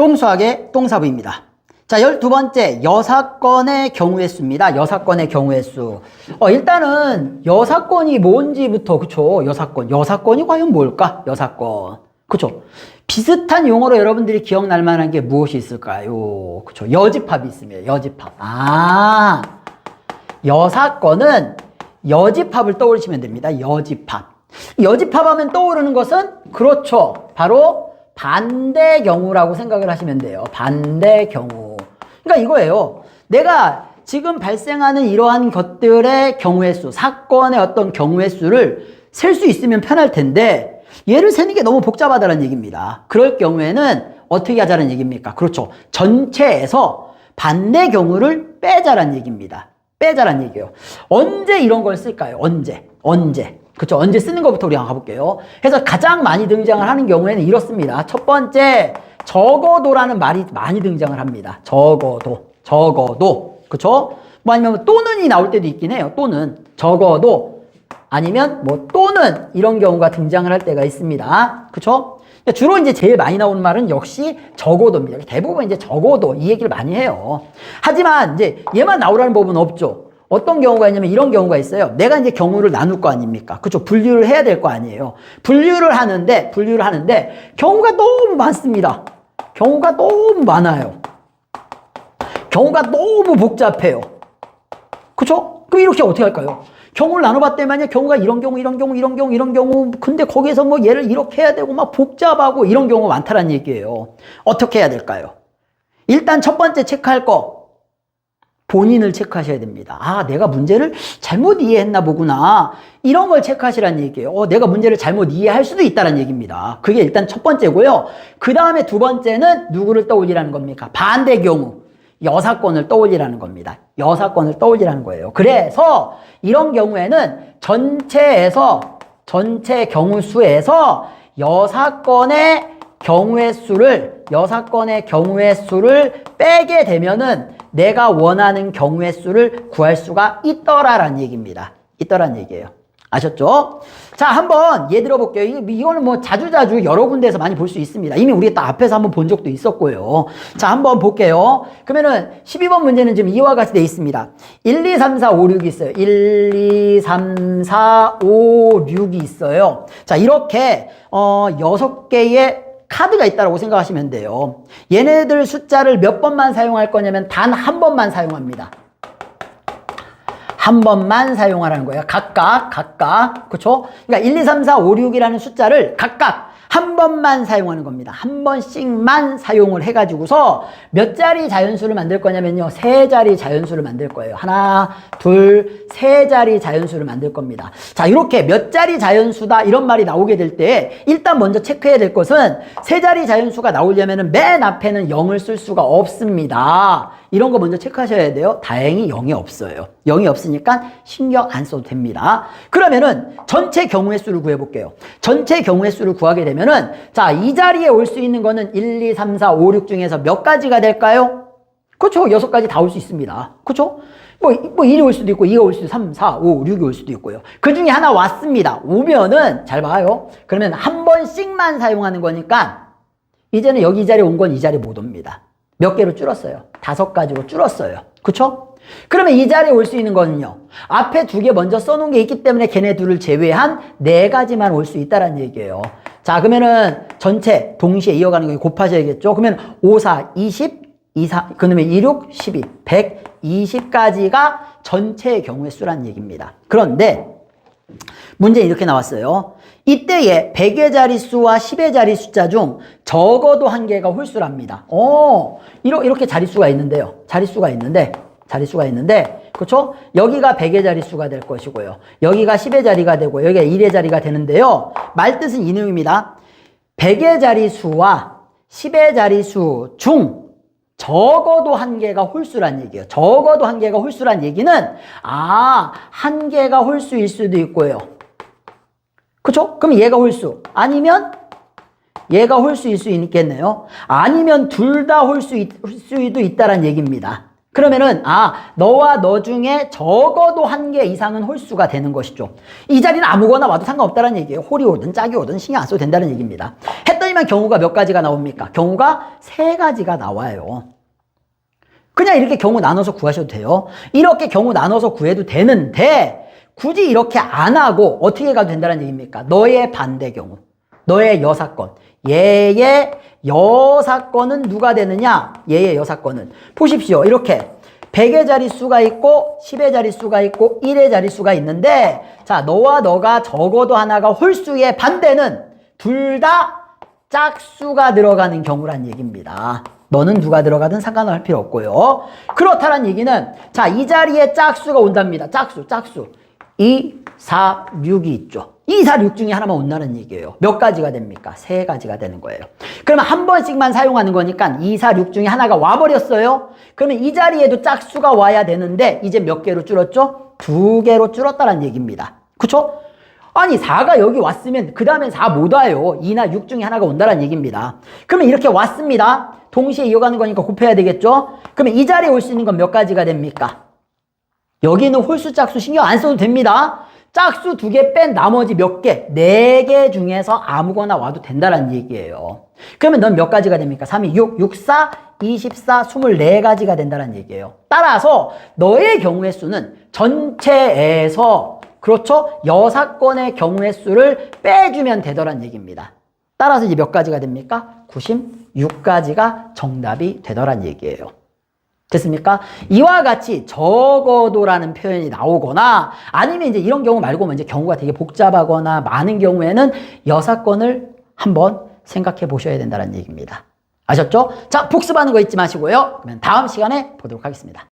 똥수학의 똥사부입니다. 자, 12번째 여사건의 경우의 수입니다. 여사건의 경우의 수. 일단은 여사건이 뭔지부터, 그쵸? 여사건이 과연 뭘까? 여사건. 그쵸? 비슷한 용어로 여러분들이 기억날 만한 게 무엇이 있을까요? 그쵸? 여집합이 있습니다. 여집합. 여사건은 여집합을 떠올리시면 됩니다. 여집합. 여집합 하면 떠오르는 것은, 그렇죠. 바로 반대 경우라고 생각을 하시면 돼요. 반대 경우. 그러니까 이거예요. 내가 지금 발생하는 이러한 것들의 경우의 수, 사건의 어떤 경우의 수를 셀 수 있으면 편할 텐데 얘를 세는 게 너무 복잡하다는 얘기입니다. 그럴 경우에는 어떻게 하자는 얘기입니까? 그렇죠. 전체에서 반대 경우를 빼자란 얘기입니다. 빼자란 얘기예요. 언제 이런 걸 쓸까요? 언제. 그렇죠. 언제 쓰는 것부터 우리 한번 가볼게요. 그래서 가장 많이 등장을 하는 경우에는 이렇습니다. 첫 번째, 적어도라는 말이 많이 등장을 합니다. 적어도. 그렇죠? 뭐 아니면 또는이 나올 때도 있긴 해요. 또는. 적어도. 아니면 뭐 또는 이런 경우가 등장을 할 때가 있습니다. 그렇죠? 주로 이제 제일 많이 나오는 말은 역시 적어도입니다. 대부분 이제 적어도 이 얘기를 많이 해요. 하지만 이제 얘만 나오라는 법은 없죠. 어떤 경우가 있냐면 이런 경우가 있어요. 내가 이제 경우를 나눌 거 아닙니까? 그렇죠? 분류를 해야 될 거 아니에요. 분류를 하는데 경우가 너무 많습니다. 경우가 너무 많아요. 경우가 너무 복잡해요. 그렇죠? 그럼 이렇게 어떻게 할까요? 경우를 나눠봤더니만요. 경우가 이런 경우. 근데 거기에서 뭐 얘를 이렇게 해야 되고 막 복잡하고 이런 경우가 많다는 얘기예요. 어떻게 해야 될까요? 일단 첫 번째 체크할 거. 본인을 체크하셔야 됩니다. 내가 문제를 잘못 이해했나 보구나. 이런 걸 체크하시라는 얘기예요. 내가 문제를 잘못 이해할 수도 있다는 얘기입니다. 그게 일단 첫 번째고요. 그 다음에 두 번째는 누구를 떠올리라는 겁니까? 반대 경우. 여사건을 떠올리라는 겁니다. 여사건을 떠올리라는 거예요. 그래서 이런 경우에는 전체 경우 수에서 여사건의 경우의 수를 빼게 되면은 내가 원하는 경우의 수를 구할 수가 있더라라는 얘기입니다. 있더라는 얘기예요. 아셨죠? 자, 한번 얘 들어볼게요. 이거는 뭐 자주자주 여러 군데에서 많이 볼 수 있습니다. 이미 우리가 또 앞에서 한번 본 적도 있었고요. 자, 한번 볼게요. 그러면은 12번 문제는 지금 이와 같이 돼 있습니다. 1, 2, 3, 4, 5, 6이 있어요. 1, 2, 3, 4, 5, 6이 있어요. 자, 이렇게 6개의 카드가 있다고 생각하시면 돼요. 얘네들 숫자를 몇 번만 사용할 거냐면 단 한 번만 사용합니다. 한 번만 사용하라는 거예요. 각각. 그쵸? 그러니까 1, 2, 3, 4, 5, 6이라는 숫자를 각각 한 번만 사용하는 겁니다. 한 번씩만 사용을 해가지고서 몇 자리 자연수를 만들 거냐면요. 3자리 자연수를 만들 거예요. 하나, 둘, 3자리 자연수를 만들 겁니다. 자, 이렇게 몇 자리 자연수다 이런 말이 나오게 될 때 일단 먼저 체크해야 될 것은 3자리 자연수가 나오려면 맨 앞에는 0을 쓸 수가 없습니다. 이런 거 먼저 체크하셔야 돼요. 다행히 0이 없어요. 0이 없으니까 신경 안 써도 됩니다. 그러면은 전체 경우의 수를 구해볼게요. 전체 경우의 수를 구하게 되면은 자, 이 자리에 올 수 있는 거는 1, 2, 3, 4, 5, 6 중에서 몇 가지가 될까요? 그렇죠. 6가지 다 올 수 있습니다. 그렇죠? 뭐 1이 올 수도 있고 2가 올 수도 있고 3, 4, 5, 6이 올 수도 있고요. 그 중에 하나 왔습니다. 오면은 잘 봐요. 그러면 한 번씩만 사용하는 거니까 이제는 여기 이 자리에 온 건 이 자리에 못 옵니다. 몇 개로 줄었어요? 5가지로 줄었어요. 그쵸? 그러면 이 자리에 올 수 있는 거는요. 앞에 2개 먼저 써놓은 게 있기 때문에 걔네 둘을 제외한 4가지만 올 수 있다는 얘기예요. 자, 그러면은 전체 동시에 이어가는 거 곱하셔야겠죠? 그러면 5, 4, 20, 2, 4, 그러면 2, 6, 12, 120까지가 전체의 경우의 수라는 얘기입니다. 그런데 문제는 이렇게 나왔어요. 이때에 100의 자릿수와 10의 자릿 숫자 중 적어도 한 개가 홀수랍니다. 이렇게 자릿수가 있는데요. 자릿수가 있는데, 그렇죠? 여기가 100의 자릿수가 될 것이고요. 여기가 10의 자리가 되고, 여기가 1의 자리가 되는데요. 말뜻은 이 내용입니다. 100의 자릿수와 10의 자릿수 중 적어도 한 개가 홀수란 얘기예요. 적어도 한 개가 홀수란 얘기는 한 개가 홀수일 수도 있고요. 그쵸? 그럼 얘가 홀수. 아니면 얘가 홀수일 수 있겠네요. 아니면 둘 다 홀수일 수도 있다는 얘기입니다. 그러면은 너와 너 중에 적어도 한 개 이상은 홀수가 되는 것이죠. 이 자리는 아무거나 와도 상관없다는 얘기예요. 홀이 오든 짝이 오든 신경 안 써도 된다는 얘기입니다. 했더니만 그러면 경우가 몇 가지가 나옵니까? 경우가 3가지가 나와요. 그냥 이렇게 경우 나눠서 구하셔도 돼요. 이렇게 경우 나눠서 구해도 되는데 굳이 이렇게 안 하고 어떻게 가도 된다는 얘기입니까? 너의 반대 경우, 너의 여사건, 얘의 여사건은 누가 되느냐? 얘의 여사건은 보십시오. 이렇게 100의 자릿수가 있고 10의 자릿수가 있고 1의 자릿수가 있는데 자, 너와 너가 적어도 하나가 홀수의 반대는 둘 다 짝수가 들어가는 경우란 얘기입니다. 너는 누가 들어가든 상관을 할 필요 없고요. 그렇다는 얘기는 자, 이 자리에 짝수가 온답니다. 짝수 2, 4, 6이 있죠. 2, 4, 6 중에 하나만 온다는 얘기예요. 몇 가지가 됩니까? 3가지가 되는 거예요. 그러면 한 번씩만 사용하는 거니까 2, 4, 6 중에 하나가 와버렸어요. 그러면 이 자리에도 짝수가 와야 되는데 이제 몇 개로 줄었죠? 2개로 줄었다는 얘기입니다. 그쵸? 아니 4가 여기 왔으면 그 다음엔 4 못 와요. 2나 6 중에 하나가 온다는 얘기입니다. 그러면 이렇게 왔습니다. 동시에 이어가는 거니까 곱해야 되겠죠? 그러면 이 자리에 올 수 있는 건 몇 가지가 됩니까? 여기는 홀수 짝수 신경 안 써도 됩니다. 짝수 2개 뺀 나머지 몇 개? 4개 중에서 아무거나 와도 된다는 얘기예요. 그러면 넌 몇 가지가 됩니까? 3이 6, 6, 4, 24, 24가지가 된다는 얘기예요. 따라서 너의 경우의 수는 전체에서 그렇죠? 여사건의 경우의 수를 빼주면 되더란 얘기입니다. 따라서 이제 몇 가지가 됩니까? 96가지가 정답이 되더란 얘기예요. 됐습니까? 이와 같이 적어도라는 표현이 나오거나 아니면 이제 이런 경우 말고 이제 경우가 되게 복잡하거나 많은 경우에는 여사건을 한번 생각해 보셔야 된다는 얘기입니다. 아셨죠? 자, 복습하는 거 잊지 마시고요. 그러면 다음 시간에 보도록 하겠습니다.